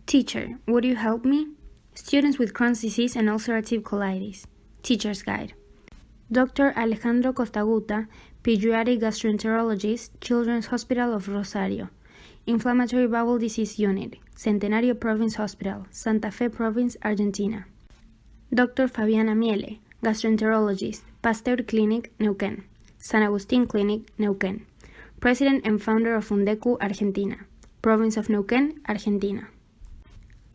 Teacher, would you help me? Students with Crohn's disease and ulcerative colitis. Teacher's Guide. Dr. Alejandro Costaguta, Pediatric Gastroenterologist, Children's Hospital of Rosario. Inflammatory Bowel Disease Unit, Centenario Province Hospital, Santa Fe Province, Argentina. Dr. Fabiana Miele, Gastroenterologist, Pasteur Clinic, Neuquén. San Agustín Clinic, Neuquén. President and founder of Fundeccu, Argentina. Province of Neuquén, Argentina.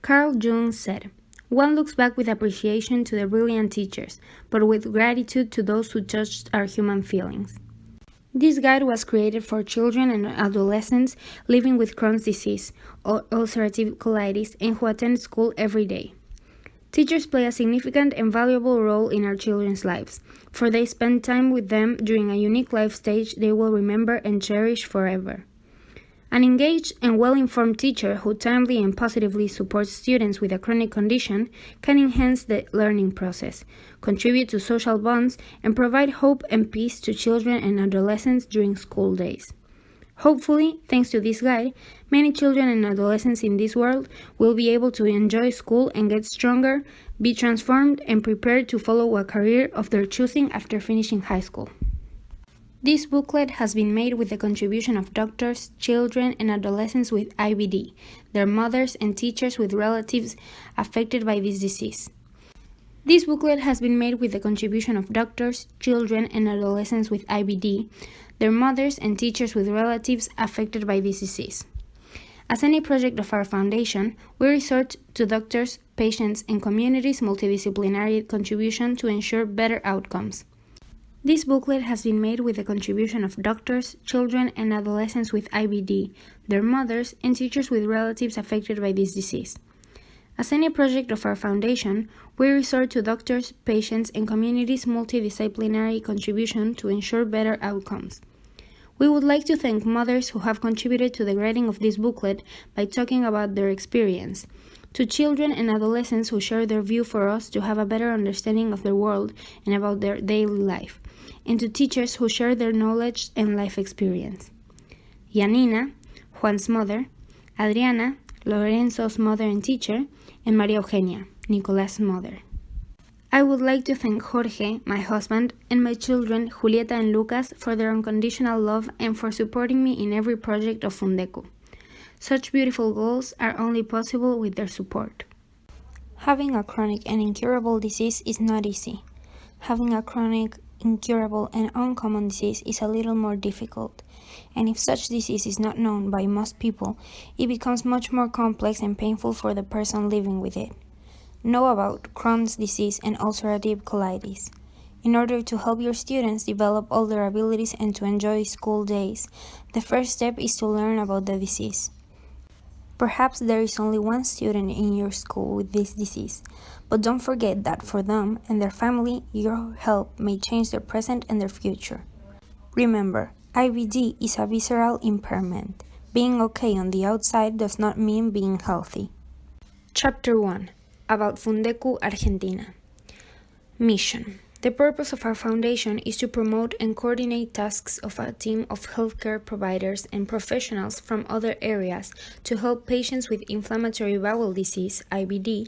Carl Jung said, "One looks back with appreciation to the brilliant teachers, but with gratitude to those who touched our human feelings." This guide was created for children and adolescents living with Crohn's disease or ulcerative colitis and who attend school every day. Teachers play a significant and valuable role in our children's lives, for they spend time with them during a unique life stage they will remember and cherish forever. An engaged and well-informed teacher who timely and positively supports students with a chronic condition can enhance the learning process, contribute to social bonds, and provide hope and peace to children and adolescents during school days. Hopefully, thanks to this guide, many children and adolescents in this world will be able to enjoy school and get stronger, be transformed, and prepared to follow a career of their choosing after finishing high school. This booklet has been made with the contribution of doctors, children, and adolescents with IBD, their mothers, and teachers with relatives affected by this disease. This booklet has been made with the contribution of doctors, children, and adolescents with IBD, their mothers, and teachers with relatives affected by this disease. As any project of our foundation, we resort to doctors, patients, and communities' multidisciplinary contribution to ensure better outcomes. This booklet has been made with the contribution of doctors, children, and adolescents with IBD, their mothers, and teachers with relatives affected by this disease. As any project of our foundation, we resort to doctors, patients, and communities' multidisciplinary contribution to ensure better outcomes. We would like to thank mothers who have contributed to the writing of this booklet by talking about their experience, to children and adolescents who share their view for us to have a better understanding of the world and about their daily life, and to teachers who share their knowledge and life experience. Yanina, Juan's mother, Adriana, Lorenzo's mother and teacher, and Maria Eugenia, Nicolás' mother. I would like to thank Jorge, my husband, and my children, Julieta and Lucas, for their unconditional love and for supporting me in every project of Fundeccu. Such beautiful goals are only possible with their support. Having a chronic and incurable disease is not easy. Having a chronic, incurable, and uncommon disease is a little more difficult, and if such disease is not known by most people, it becomes much more complex and painful for the person living with it. Know about Crohn's disease and ulcerative colitis. In order to help your students develop all their abilities and to enjoy school days, the first step is to learn about the disease. Perhaps there is only one student in your school with this disease, but don't forget that for them and their family, your help may change their present and their future. Remember, IBD is a visceral impairment. Being okay on the outside does not mean being healthy. Chapter 1. About Fundeccu, Argentina. Mission. The purpose of our foundation is to promote and coordinate tasks of a team of healthcare providers and professionals from other areas to help patients with inflammatory bowel disease, IBD,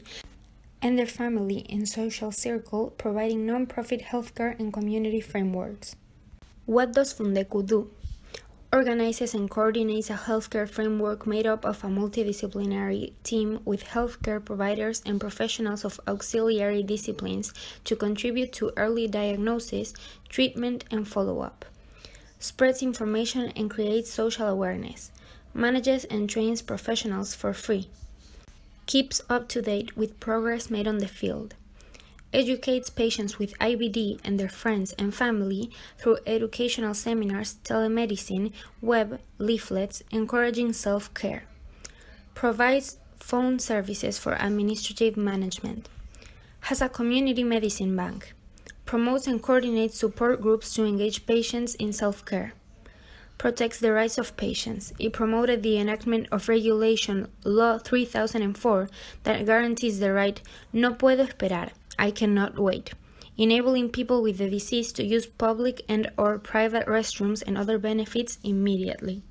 and their family and social circle, providing non-profit healthcare and community frameworks. What does Fundeccu do? Organizes and coordinates a healthcare framework made up of a multidisciplinary team with healthcare providers and professionals of auxiliary disciplines to contribute to early diagnosis, treatment, and follow-up. Spreads information and creates social awareness. Manages and trains professionals for free. Keeps up to date with progress made on the field. Educates patients with IBD and their friends and family through educational seminars, telemedicine, web, leaflets, encouraging self-care. Provides phone services for administrative management. Has a community medicine bank. Promotes and coordinates support groups to engage patients in self-care. Protects the rights of patients. It promoted the enactment of Regulation Law 3004 that guarantees the right "no puedo esperar", I cannot wait, enabling people with the disease to use public and/or private restrooms and other benefits immediately.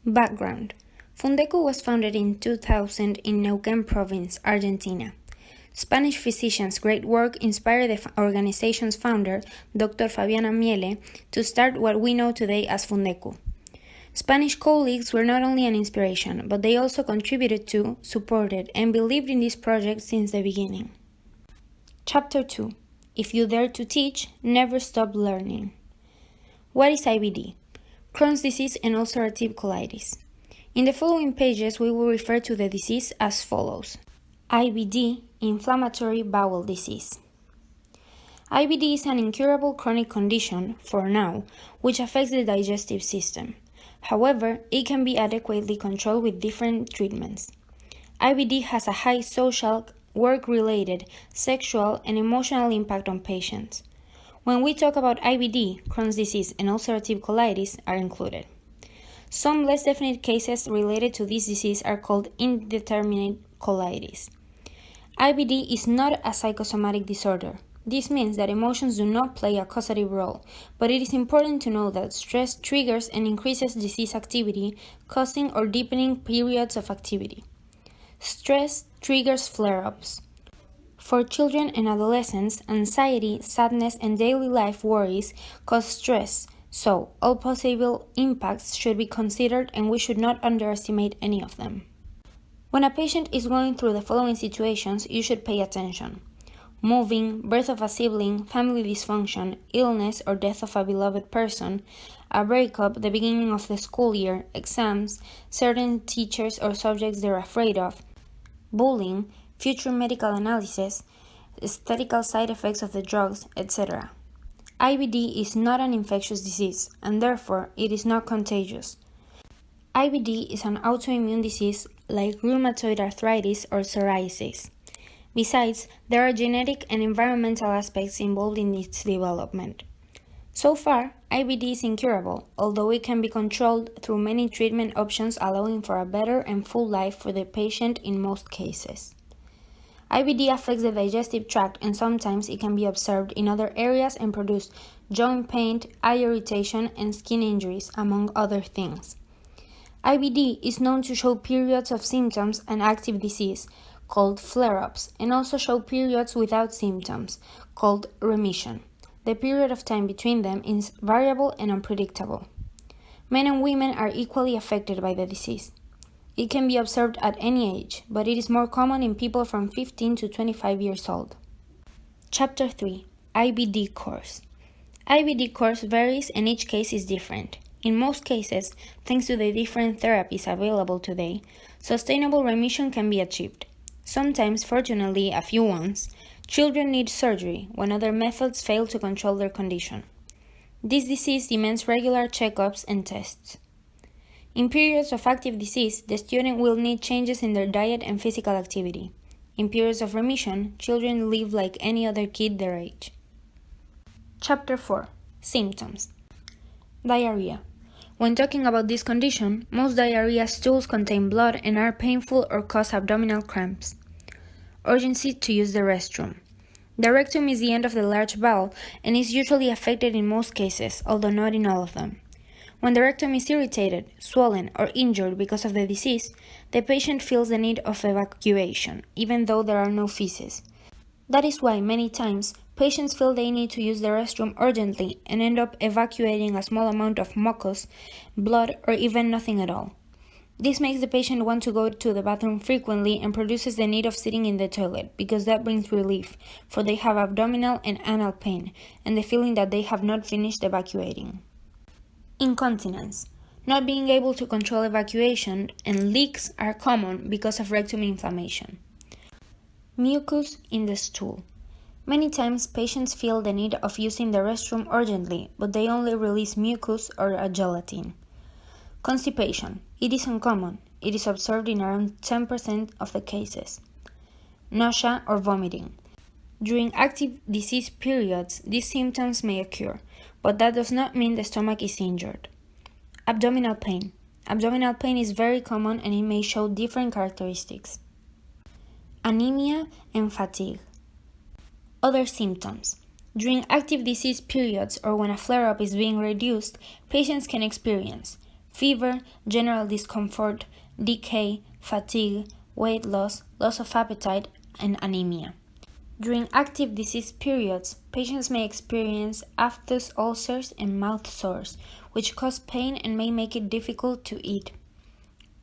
Background. Fundeccu was founded in 2000 in Neuquén province, Argentina. Spanish physicians' great work inspired the organization's founder, Dr. Fabiana Miele, to start what we know today as Fundeccu. Spanish colleagues were not only an inspiration, but they also contributed to, supported, and believed in this project since the beginning. Chapter 2. If you dare to teach, never stop learning. What is IBD? Crohn's disease and ulcerative colitis. In the following pages, we will refer to the disease as follows. IBD, inflammatory bowel disease. IBD is an incurable chronic condition, for now, which affects the digestive system. However, it can be adequately controlled with different treatments. IBD has a high social, work-related, sexual, and emotional impact on patients. When we talk about IBD, Crohn's disease and ulcerative colitis are included. Some less definite cases related to this disease are called indeterminate colitis. IBD is not a psychosomatic disorder. This means that emotions do not play a causative role, but it is important to know that stress triggers and increases disease activity, causing or deepening periods of activity. Stress triggers flare-ups. For children and adolescents, anxiety, sadness, and daily life worries cause stress, so all possible impacts should be considered and we should not underestimate any of them. When a patient is going through the following situations, you should pay attention: moving, birth of a sibling, family dysfunction, illness or death of a beloved person, a breakup, the beginning of the school year, exams, certain teachers or subjects they're afraid of, bullying, future medical analysis, aesthetical side effects of the drugs, etc. IBD is not an infectious disease, and therefore it is not contagious. IBD is an autoimmune disease like rheumatoid arthritis or psoriasis. Besides, there are genetic and environmental aspects involved in its development. So far, IBD is incurable, although it can be controlled through many treatment options allowing for a better and full life for the patient in most cases. IBD affects the digestive tract and sometimes it can be observed in other areas and produce joint pain, eye irritation, and skin injuries, among other things. IBD is known to show periods of symptoms and active disease, called flare-ups, and also show periods without symptoms, called remission. The period of time between them is variable and unpredictable. Men and women are equally affected by the disease. It can be observed at any age, but it is more common in people from 15 to 25 years old. Chapter 3. IBD course. IBD course varies and each case is different. In most cases, thanks to the different therapies available today, sustainable remission can be achieved. Sometimes, fortunately, a few ones, children need surgery when other methods fail to control their condition. This disease demands regular checkups and tests. In periods of active disease, the student will need changes in their diet and physical activity. In periods of remission, children live like any other kid their age. Chapter 4. Symptoms. Diarrhea. When talking about this condition, most diarrhea stools contain blood and are painful or cause abdominal cramps. Urgency to use the restroom. The rectum is the end of the large bowel and is usually affected in most cases, although not in all of them. When the rectum is irritated, swollen, or injured because of the disease, the patient feels the need of evacuation, even though there are no feces. That is why, many times, patients feel they need to use the restroom urgently and end up evacuating a small amount of mucus, blood, or even nothing at all. This makes the patient want to go to the bathroom frequently and produces the need of sitting in the toilet, because that brings relief, for they have abdominal and anal pain, and the feeling that they have not finished evacuating. Incontinence. Not being able to control evacuation and leaks are common because of rectum inflammation. Mucus in the stool. Many times patients feel the need of using the restroom urgently, but they only release mucus or a gelatin. Constipation. It is uncommon. It is observed in around 10% of the cases. Nausea or vomiting. During active disease periods, these symptoms may occur, but that does not mean the stomach is injured. Abdominal pain. Abdominal pain is very common and it may show different characteristics. Anemia and fatigue. Other symptoms. During active disease periods or when a flare-up is being reduced, patients can experience fever, general discomfort, decay, fatigue, weight loss, loss of appetite, and anemia. During active disease periods, patients may experience aphthous ulcers and mouth sores, which cause pain and may make it difficult to eat.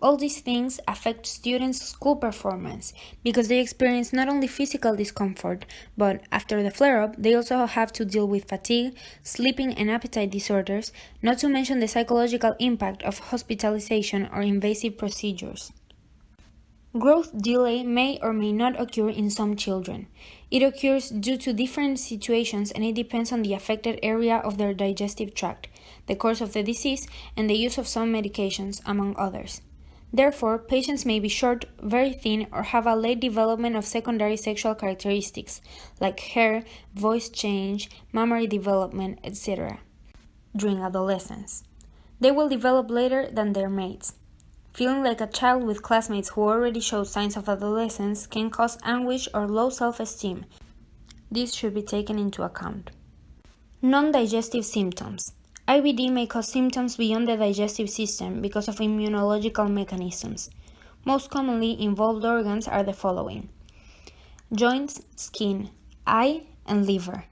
All these things affect students' school performance because they experience not only physical discomfort, but after the flare-up, they also have to deal with fatigue, sleeping and appetite disorders, not to mention the psychological impact of hospitalization or invasive procedures. Growth delay may or may not occur in some children. It occurs due to different situations and it depends on the affected area of their digestive tract, the course of the disease, and the use of some medications, among others. Therefore, patients may be short, very thin, or have a late development of secondary sexual characteristics, like hair, voice change, mammary development, etc. During adolescence, they will develop later than their mates. Feeling like a child with classmates who already show signs of adolescence can cause anguish or low self-esteem. This should be taken into account. Non-digestive symptoms. IBD may cause symptoms beyond the digestive system because of immunological mechanisms. Most commonly involved organs are the following: joints, skin, eye, and liver.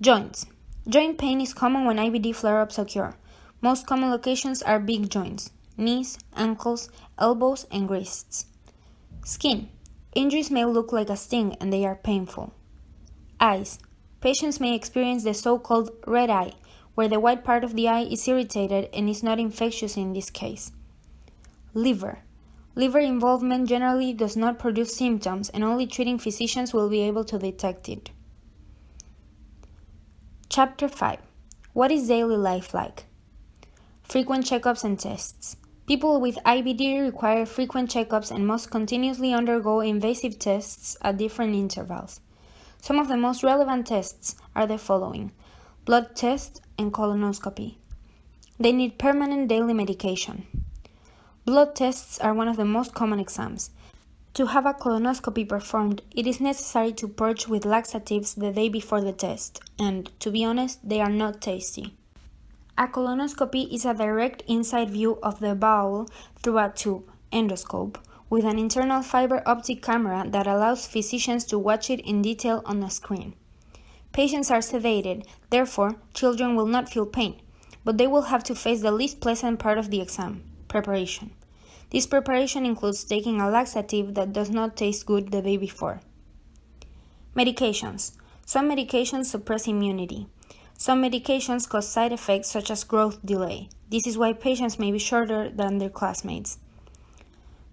Joints. Joint pain is common when IBD flare-ups occur. Most common locations are big joints: knees, ankles, elbows, and wrists. Skin. Injuries may look like a sting and they are painful. Eyes. Patients may experience the so-called red eye, where the white part of the eye is irritated and is not infectious in this case. Liver. Liver involvement generally does not produce symptoms and only treating physicians will be able to detect it. Chapter 5. What is daily life like? Frequent checkups and tests. People with IBD require frequent checkups and must continuously undergo invasive tests at different intervals. Some of the most relevant tests are the following: blood test and colonoscopy. They need permanent daily medication. Blood tests are one of the most common exams. To have a colonoscopy performed, it is necessary to purge with laxatives the day before the test, and, to be honest, they are not tasty. A colonoscopy is a direct inside view of the bowel through a tube, endoscope, with an internal fiber optic camera that allows physicians to watch it in detail on a screen. Patients are sedated, therefore, children will not feel pain, but they will have to face the least pleasant part of the exam: preparation. This preparation includes taking a laxative that does not taste good the day before. Medications. Some medications suppress immunity. Some medications cause side effects such as growth delay. This is why patients may be shorter than their classmates.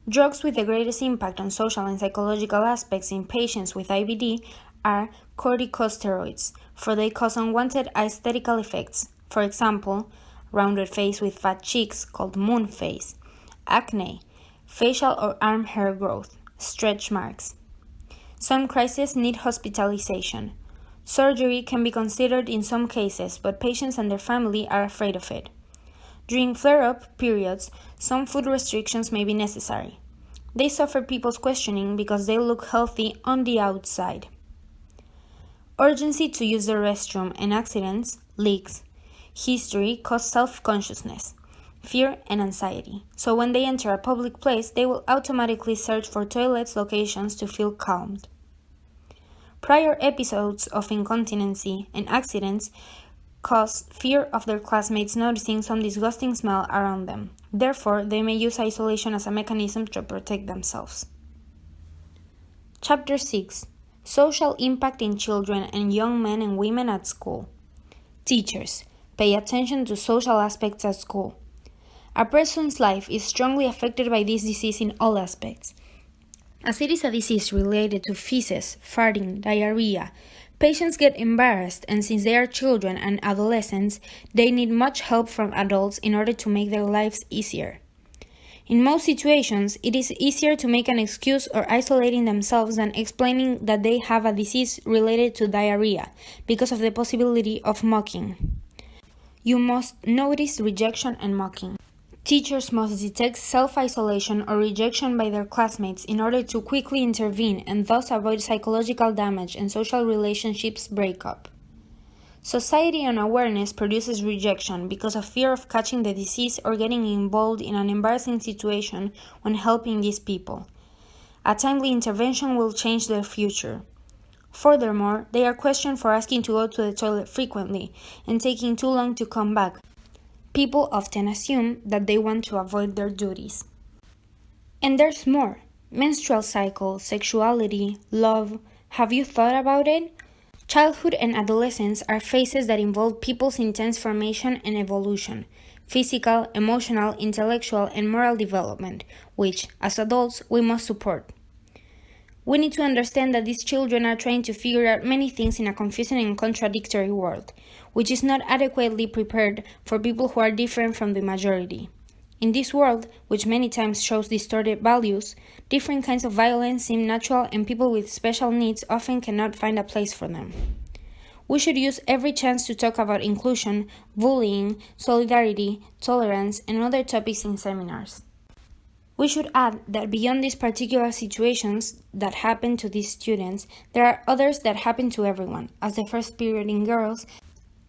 Drugs with the greatest impact on social and psychological aspects in patients with IBD are corticosteroids, for they cause unwanted aesthetical effects. For example, rounded face with fat cheeks called moon face, acne, facial or arm hair growth, stretch marks. Some crises need hospitalization. Surgery can be considered in some cases, but patients and their family are afraid of it. During flare-up periods, some food restrictions may be necessary. They suffer people's questioning because they look healthy on the outside. Urgency to use the restroom and accidents, leaks, history cause self-consciousness, fear, and anxiety. So when they enter a public place, they will automatically search for toilets locations to feel calmed. Prior episodes of incontinency and accidents cause fear of their classmates noticing some disgusting smell around them. Therefore, they may use isolation as a mechanism to protect themselves. Chapter 6. Social impact in children and young men and women at school. Teachers, pay attention to social aspects at school. A person's life is strongly affected by this disease in all aspects. As it is a disease related to feces, farting, diarrhea, patients get embarrassed, and since they are children and adolescents, they need much help from adults in order to make their lives easier. In most situations, it is easier to make an excuse or isolating themselves than explaining that they have a disease related to diarrhea because of the possibility of mocking. You must notice rejection and mocking. Teachers must detect self-isolation or rejection by their classmates in order to quickly intervene and thus avoid psychological damage and social relationships breakup. Society unawareness produces rejection because of fear of catching the disease or getting involved in an embarrassing situation when helping these people. A timely intervention will change their future. Furthermore, they are questioned for asking to go to the toilet frequently and taking too long to come back. People often assume that they want to avoid their duties. And there's more. Menstrual cycle, sexuality, love. Have you thought about it? Childhood and adolescence are phases that involve people's intense formation and evolution, physical, emotional, intellectual, and moral development, which, as adults, we must support. We need to understand that these children are trying to figure out many things in a confusing and contradictory world, which is not adequately prepared for people who are different from the majority. In this world, which many times shows distorted values, different kinds of violence seem natural and people with special needs often cannot find a place for them. We should use every chance to talk about inclusion, bullying, solidarity, tolerance, and other topics in seminars. We should add that beyond these particular situations that happen to these students, there are others that happen to everyone, as the first period in girls,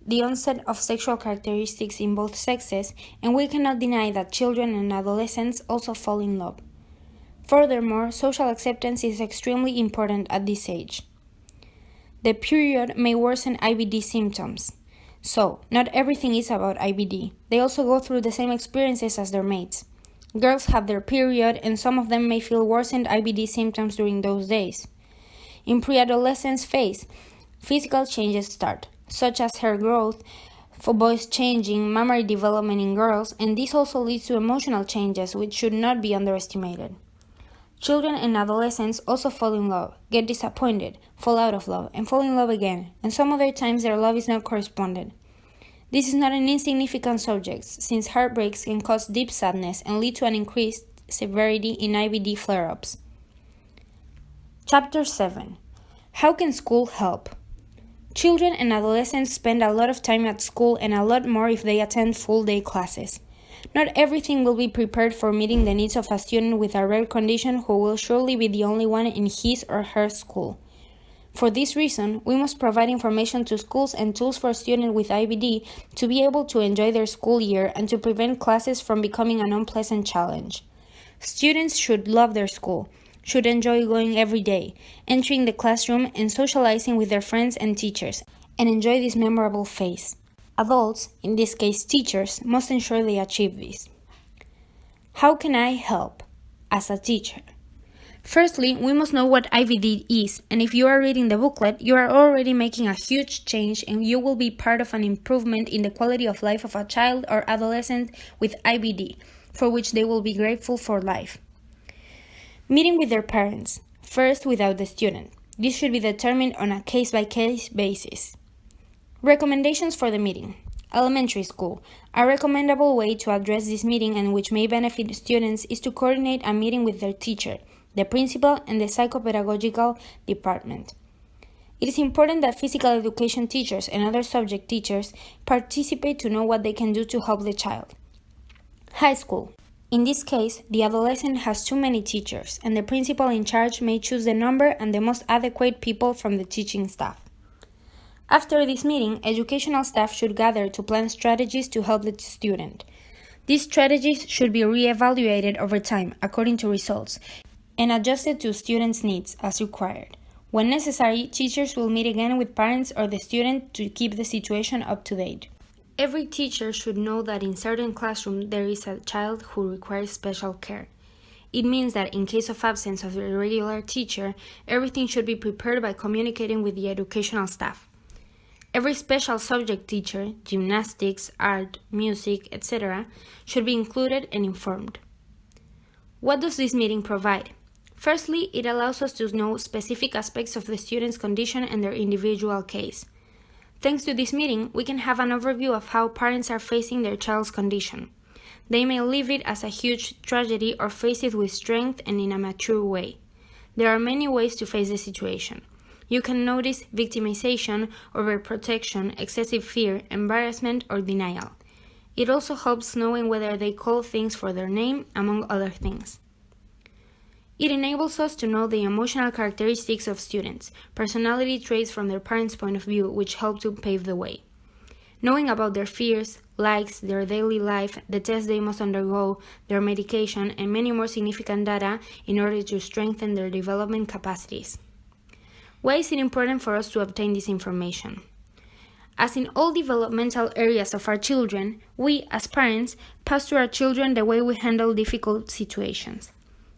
the onset of sexual characteristics in both sexes, and we cannot deny that children and adolescents also fall in love. Furthermore, social acceptance is extremely important at this age. The period may worsen IBD symptoms. So, not everything is about IBD. They also go through the same experiences as their mates. Girls have their period, and some of them may feel worsened IBD symptoms during those days. In pre-adolescence phase, physical changes start, such as hair growth, for boys changing, mammary development in girls, and this also leads to emotional changes which should not be underestimated. Children and adolescents also fall in love, get disappointed, fall out of love, and fall in love again, and some other times their love is not corresponded. This is not an insignificant subject, since heartbreaks can cause deep sadness and lead to an increased severity in IBD flare-ups. Chapter 7. How can school help? Children and adolescents spend a lot of time at school and a lot more if they attend full-day classes. Not everything will be prepared for meeting the needs of a student with a rare condition who will surely be the only one in his or her school. For this reason, we must provide information to schools and tools for students with IBD to be able to enjoy their school year and to prevent classes from becoming an unpleasant challenge. Students should love their school, should enjoy going every day, entering the classroom and socializing with their friends and teachers, and enjoy this memorable phase. Adults, in this case teachers, must ensure they achieve this. How can I help? As a teacher. Firstly, we must know what IBD is, and if you are reading the booklet, you are already making a huge change and you will be part of an improvement in the quality of life of a child or adolescent with IBD, for which they will be grateful for life. Meeting with their parents, first without the student. This should be determined on a case-by-case basis. Recommendations for the meeting. Elementary school. A recommendable way to address this meeting and which may benefit students is to coordinate a meeting with their teacher, the principal, and the psychopedagogical department. It is important that physical education teachers and other subject teachers participate to know what they can do to help the child. High school. In this case, the adolescent has too many teachers, and the principal in charge may choose the number and the most adequate people from the teaching staff. After this meeting, educational staff should gather to plan strategies to help the student. These strategies should be re-evaluated over time according to results and adjusted to students' needs as required. When necessary, teachers will meet again with parents or the student to keep the situation up to date. Every teacher should know that in certain classrooms there is a child who requires special care. It means that in case of absence of the regular teacher, everything should be prepared by communicating with the educational staff. Every special subject teacher, gymnastics, art, music, etc., should be included and informed. What does this meeting provide? Firstly, it allows us to know specific aspects of the student's condition and their individual case. Thanks to this meeting, we can have an overview of how parents are facing their child's condition. They may leave it as a huge tragedy or face it with strength and in a mature way. There are many ways to face the situation. You can notice victimization, overprotection, excessive fear, embarrassment, or denial. It also helps knowing whether they call things for their name, among other things. It enables us to know the emotional characteristics of students, personality traits from their parents' point of view, which help to pave the way. Knowing about their fears, likes, their daily life, the tests they must undergo, their medication, and many more significant data in order to strengthen their development capacities. Why is it important for us to obtain this information? As in all developmental areas of our children, we, as parents, pass to our children the way we handle difficult situations.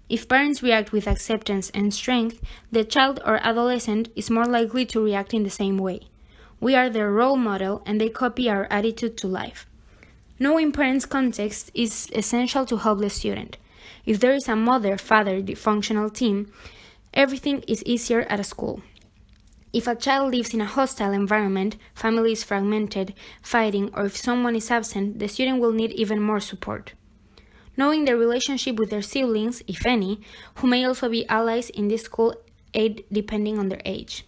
If parents react with acceptance and strength, the child or adolescent is more likely to react in the same way. We are their role model and they copy our attitude to life. Knowing parents' context is essential to help the student. If there is a mother-father dysfunctional team, everything is easier at a school. If a child lives in a hostile environment, family is fragmented, fighting, or if someone is absent, the student will need even more support. Knowing their relationship with their siblings, if any, who may also be allies in this school aid depending on their age.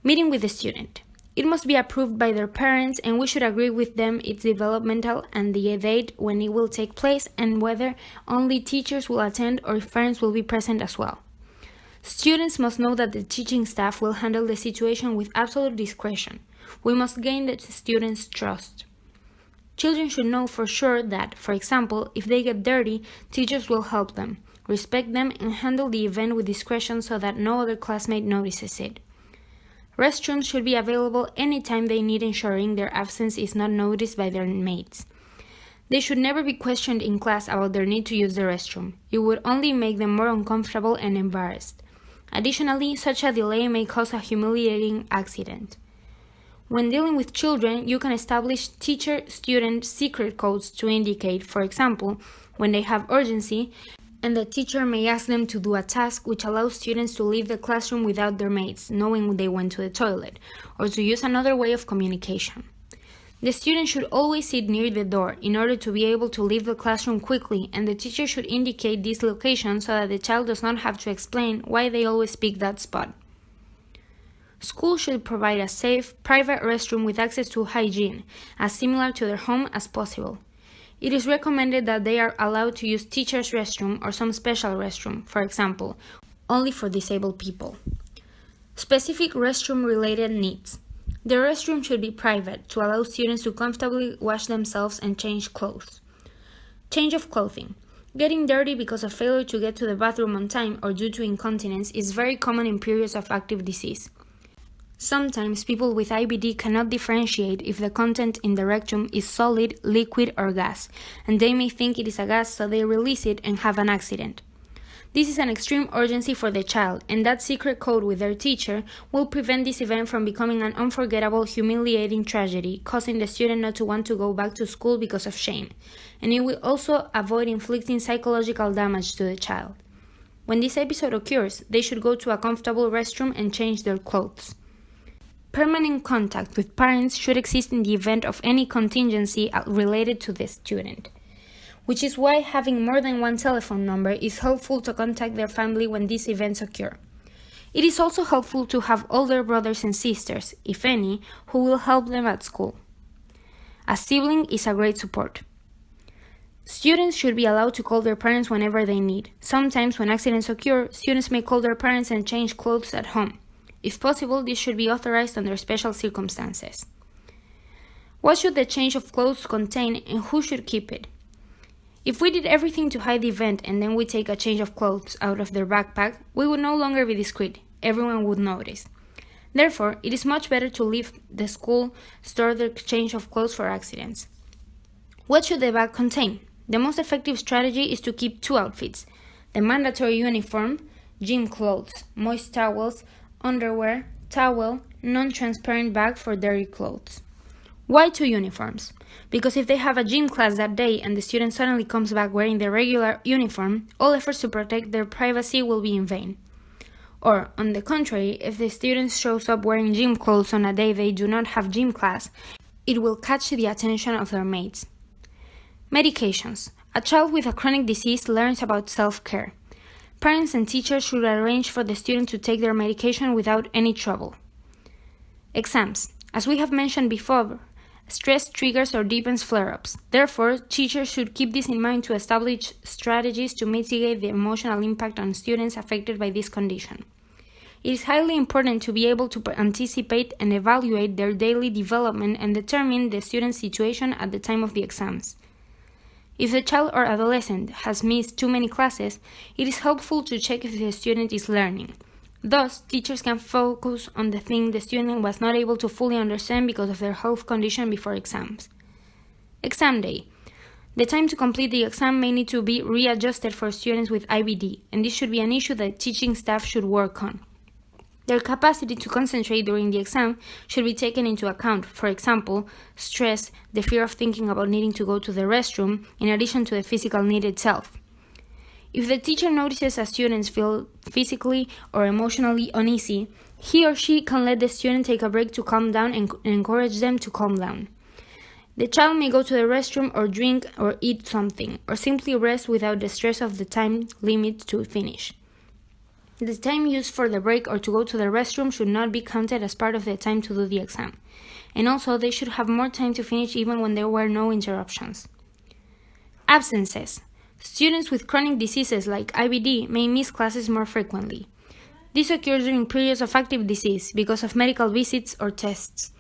Meeting with the student. It must be approved by their parents and we should agree with them its developmental and the date when it will take place and whether only teachers will attend or if parents will be present as well. Students must know that the teaching staff will handle the situation with absolute discretion. We must gain the students' trust. Children should know for sure that, for example, if they get dirty, teachers will help them, respect them, and handle the event with discretion so that no other classmate notices it. Restrooms should be available anytime they need, ensuring their absence is not noticed by their mates. They should never be questioned in class about their need to use the restroom. It would only make them more uncomfortable and embarrassed. Additionally, such a delay may cause a humiliating accident. When dealing with children, you can establish teacher-student secret codes to indicate, for example, when they have urgency, and the teacher may ask them to do a task which allows students to leave the classroom without their mates, knowing they went to the toilet, or to use another way of communication. The student should always sit near the door in order to be able to leave the classroom quickly, and the teacher should indicate this location so that the child does not have to explain why they always pick that spot. Schools should provide a safe, private restroom with access to hygiene, as similar to their home as possible. It is recommended that they are allowed to use teacher's restroom or some special restroom, for example, only for disabled people. Specific restroom-related needs. The restroom should be private to allow students to comfortably wash themselves and change clothes. Change of clothing. Getting dirty because of failure to get to the bathroom on time or due to incontinence is very common in periods of active disease. Sometimes people with IBD cannot differentiate if the content in the rectum is solid, liquid, or gas, and they may think it is a gas, so they release it and have an accident. This is an extreme urgency for the child, and that secret code with their teacher will prevent this event from becoming an unforgettable, humiliating tragedy, causing the student not to want to go back to school because of shame, and it will also avoid inflicting psychological damage to the child. When this episode occurs, they should go to a comfortable restroom and change their clothes. Permanent contact with parents should exist in the event of any contingency related to the student, which is why having more than one telephone number is helpful to contact their family when these events occur. It is also helpful to have older brothers and sisters, if any, who will help them at school. A sibling is a great support. Students should be allowed to call their parents whenever they need. Sometimes when accidents occur, students may call their parents and change clothes at home. If possible, this should be authorized under special circumstances. What should the change of clothes contain and who should keep it? If we did everything to hide the event and then we take a change of clothes out of their backpack, we would no longer be discreet. Everyone would notice. Therefore, it is much better to leave the school, store their change of clothes for accidents. What should the bag contain? The most effective strategy is to keep 2 outfits: the mandatory uniform, gym clothes, moist towels, underwear, towel, non-transparent bag for dirty clothes. Why 2 uniforms? Because if they have a gym class that day and the student suddenly comes back wearing their regular uniform, all efforts to protect their privacy will be in vain. Or, on the contrary, if the student shows up wearing gym clothes on a day they do not have gym class, it will catch the attention of their mates. Medications. A child with a chronic disease learns about self-care. Parents and teachers should arrange for the student to take their medication without any trouble. Exams. As we have mentioned before, Stress triggers or deepens flare-ups. Therefore, teachers should keep this in mind to establish strategies to mitigate the emotional impact on students affected by this condition. It is highly important to be able to anticipate and evaluate their daily development and determine the student's situation at the time of the exams. If the child or adolescent has missed too many classes, it is helpful to check if the student is learning. Thus, teachers can focus on the thing the student was not able to fully understand because of their health condition before exams. Exam day. The time to complete the exam may need to be readjusted for students with IBD, and this should be an issue that teaching staff should work on. Their capacity to concentrate during the exam should be taken into account, for example, stress, the fear of thinking about needing to go to the restroom, in addition to the physical need itself. If the teacher notices a student feel physically or emotionally uneasy, he or she can let the student take a break to calm down and encourage them to calm down. The child may go to the restroom or drink or eat something, or simply rest without the stress of the time limit to finish. The time used for the break or to go to the restroom should not be counted as part of the time to do the exam, and also they should have more time to finish even when there were no interruptions. Absences. Students with chronic diseases like IBD may miss classes more frequently. This occurs during periods of active disease because of medical visits or tests.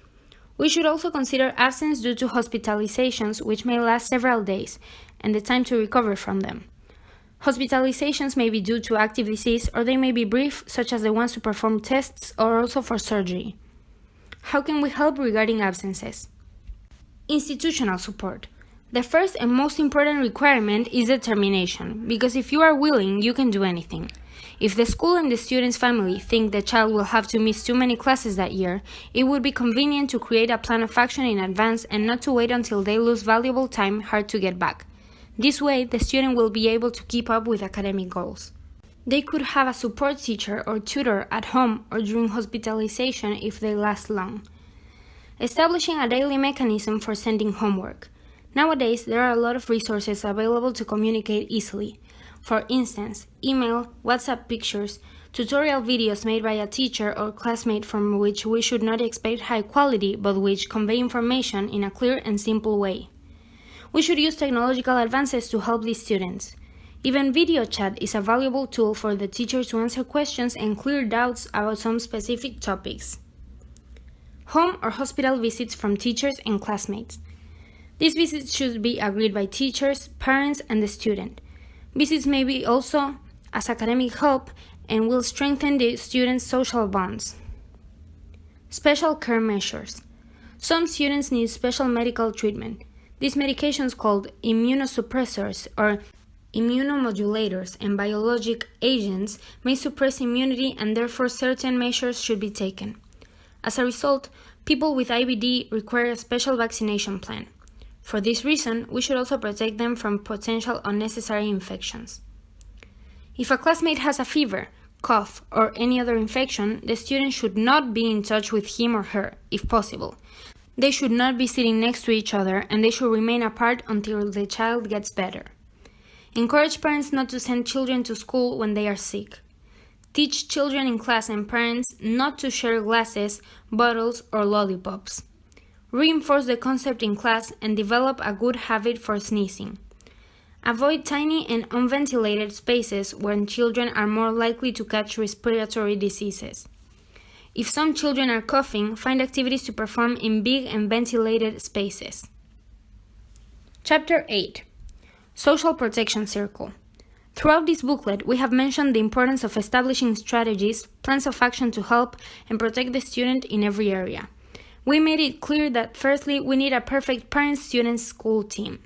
We should also consider absence due to hospitalizations, which may last several days, and the time to recover from them. Hospitalizations may be due to active disease, or they may be brief, such as the ones to perform tests or also for surgery. How can we help regarding absences? Institutional support. The first and most important requirement is determination, because if you are willing, you can do anything. If the school and the student's family think the child will have to miss too many classes that year, it would be convenient to create a plan of action in advance and not to wait until they lose valuable time hard to get back. This way, the student will be able to keep up with academic goals. They could have a support teacher or tutor at home or during hospitalization if they last long. Establishing a daily mechanism for sending homework. Nowadays, there are a lot of resources available to communicate easily. For instance, email, WhatsApp pictures, tutorial videos made by a teacher or classmate from which we should not expect high quality but which convey information in a clear and simple way. We should use technological advances to help these students. Even video chat is a valuable tool for the teacher to answer questions and clear doubts about some specific topics. Home or hospital visits from teachers and classmates. These visits should be agreed by teachers, parents, and the student. Visits may be also as academic help and will strengthen the students' social bonds. Special care measures. Some students need special medical treatment. These medications called immunosuppressors or immunomodulators and biologic agents may suppress immunity and therefore certain measures should be taken. As a result, people with IBD require a special vaccination plan. For this reason, we should also protect them from potential unnecessary infections. If a classmate has a fever, cough, or any other infection, the student should not be in touch with him or her, if possible. They should not be sitting next to each other, and they should remain apart until the child gets better. Encourage parents not to send children to school when they are sick. Teach children in class and parents not to share glasses, bottles, or lollipops. Reinforce the concept in class and develop a good habit for sneezing. Avoid tiny and unventilated spaces when children are more likely to catch respiratory diseases. If some children are coughing, find activities to perform in big and ventilated spaces. Chapter 8. Social Protection Circle. Throughout this booklet, we have mentioned the importance of establishing strategies, plans of action to help and protect the student in every area. We made it clear that firstly, we need a perfect parent-student school team.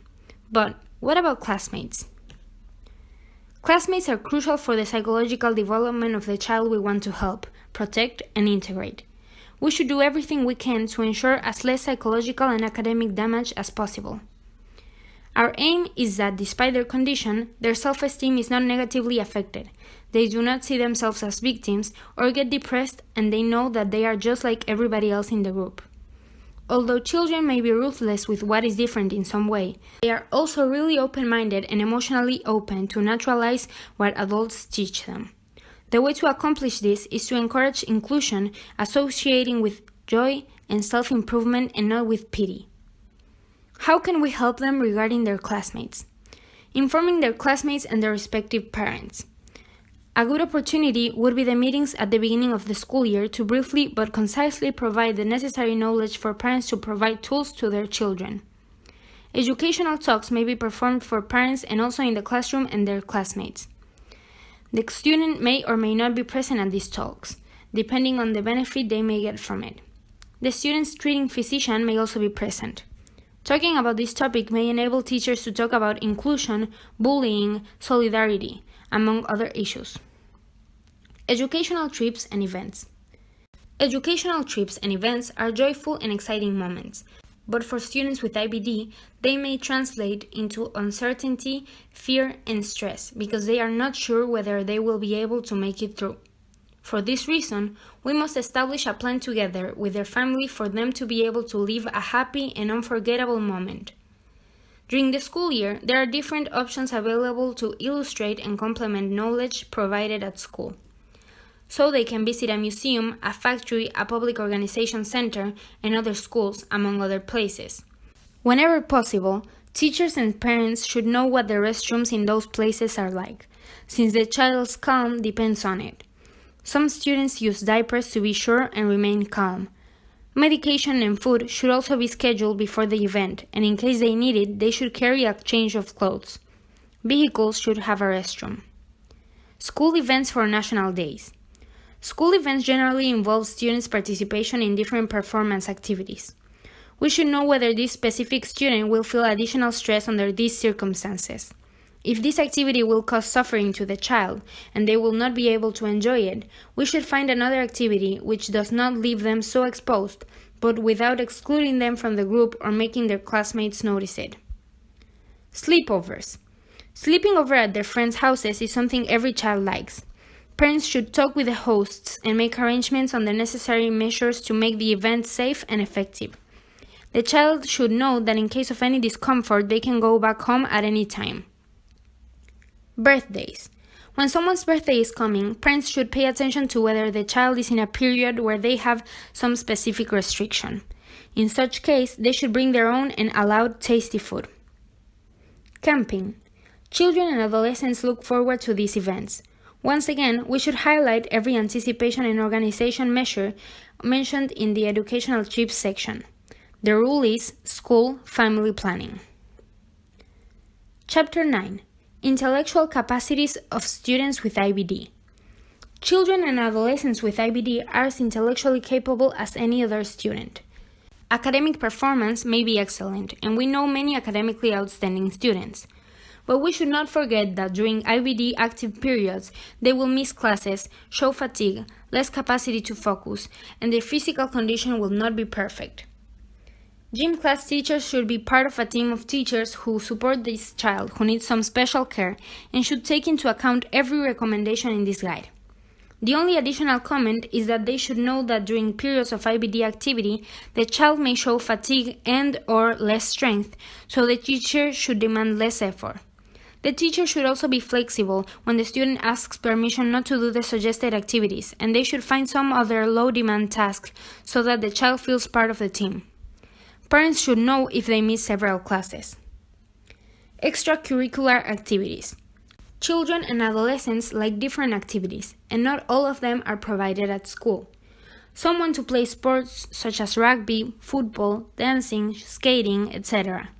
But what about classmates? Classmates are crucial for the psychological development of the child we want to help, protect, and integrate. We should do everything we can to ensure as less psychological and academic damage as possible. Our aim is that despite their condition, their self-esteem is not negatively affected. They do not see themselves as victims or get depressed, and they know that they are just like everybody else in the group. Although children may be ruthless with what is different in some way, they are also really open-minded and emotionally open to naturalize what adults teach them. The way to accomplish this is to encourage inclusion, associating with joy and self-improvement and not with pity. How can we help them regarding their classmates? Informing their classmates and their respective parents. A good opportunity would be the meetings at the beginning of the school year to briefly but concisely provide the necessary knowledge for parents to provide tools to their children. Educational talks may be performed for parents and also in the classroom and their classmates. The student may or may not be present at these talks, depending on the benefit they may get from it. The student's treating physician may also be present. Talking about this topic may enable teachers to talk about inclusion, bullying, solidarity, among other issues. Educational trips and events. Educational trips and events are joyful and exciting moments, but for students with IBD, they may translate into uncertainty, fear, and stress because they are not sure whether they will be able to make it through. For this reason, we must establish a plan together with their family for them to be able to live a happy and unforgettable moment. During the school year, there are different options available to illustrate and complement knowledge provided at school. So they can visit a museum, a factory, a public organization center, and other schools, among other places. Whenever possible, teachers and parents should know what the restrooms in those places are like, since the child's calm depends on it. Some students use diapers to be sure and remain calm. Medication and food should also be scheduled before the event, and in case they need it, they should carry a change of clothes. Vehicles should have a restroom. School events for national days. School events generally involve students' participation in different performance activities. We should know whether this specific student will feel additional stress under these circumstances. If this activity will cause suffering to the child and they will not be able to enjoy it, we should find another activity which does not leave them so exposed, but without excluding them from the group or making their classmates notice it. Sleepovers. Sleeping over at their friends' houses is something every child likes. Parents should talk with the hosts and make arrangements on the necessary measures to make the event safe and effective. The child should know that in case of any discomfort, they can go back home at any time. Birthdays. When someone's birthday is coming, parents should pay attention to whether the child is in a period where they have some specific restriction. In such case, they should bring their own and allowed tasty food. Camping. Children and adolescents look forward to these events. Once again, we should highlight every anticipation and organization measure mentioned in the educational trips section. The rule is school family planning. Chapter 9. Intellectual capacities of students with IBD. Children and adolescents with IBD are as intellectually capable as any other student. Academic performance may be excellent, and we know many academically outstanding students. But we should not forget that during IBD active periods, they will miss classes, show fatigue, less capacity to focus, and their physical condition will not be perfect. Gym class teachers should be part of a team of teachers who support this child who needs some special care and should take into account every recommendation in this guide. The only additional comment is that they should know that during periods of IBD activity, the child may show fatigue and/or less strength, so the teacher should demand less effort. The teacher should also be flexible when the student asks permission not to do the suggested activities, and they should find some other low-demand tasks so that the child feels part of the team. Parents should know if they miss several classes. Extracurricular activities. Children and adolescents like different activities, and not all of them are provided at school. Some want to play sports such as rugby, football, dancing, skating, etc.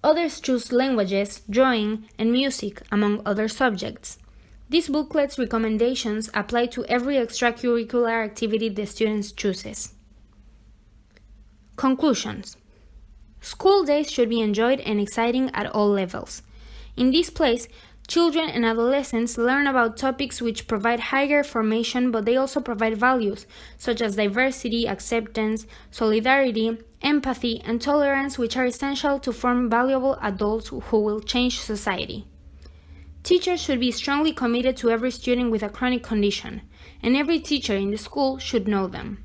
Others choose languages, drawing, and music, among other subjects. These booklets' recommendations apply to every extracurricular activity the student chooses. Conclusions. School days should be enjoyed and exciting at all levels. In this place, children and adolescents learn about topics which provide higher formation, but they also provide values such as diversity, acceptance, solidarity, empathy, and tolerance, which are essential to form valuable adults who will change society. Teachers should be strongly committed to every student with a chronic condition, and every teacher in the school should know them.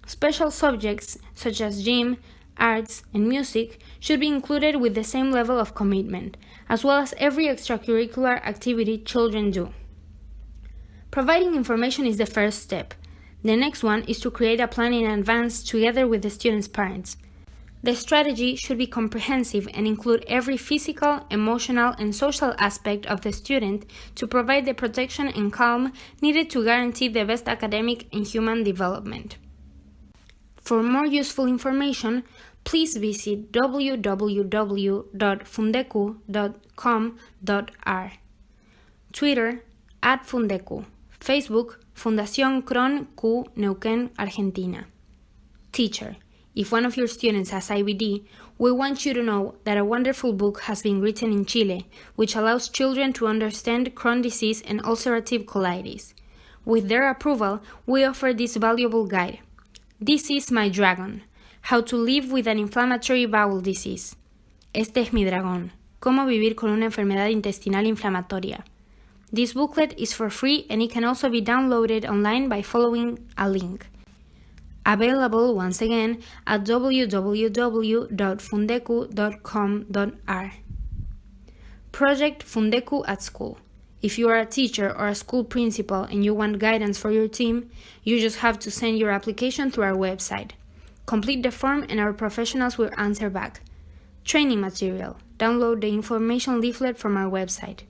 Special subjects such as gym, arts, and music should be included with the same level of commitment, as well as every extracurricular activity children do. Providing information is the first step. The next one is to create a plan in advance together with the students' parents. The strategy should be comprehensive and include every physical, emotional, and social aspect of the student to provide the protection and calm needed to guarantee the best academic and human development. For more useful information, please visit www.fundeccu.com.ar, Twitter @Fundeccu, Facebook Fundación Crohn-Q Neuquén, Argentina. Teacher, if one of your students has IBD, we want you to know that a wonderful book has been written in Chile, which allows children to understand Crohn's disease and ulcerative colitis. With their approval, we offer this valuable guide. This is my dragon. How to live with an inflammatory bowel disease. Este es mi dragón. Cómo vivir con una enfermedad intestinal inflamatoria. This booklet is for free and it can also be downloaded online by following a link. Available once again at www.fundeccu.com.ar. Project Fundeccu at School. If you are a teacher or a school principal and you want guidance for your team, you just have to send your application through our website. Complete the form and our professionals will answer back. Training material. Download the information leaflet from our website.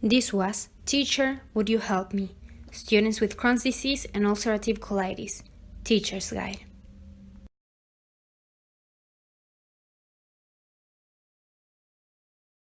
This was Teacher, Would You Help Me? Students with Crohn's disease and ulcerative colitis. Teacher's Guide.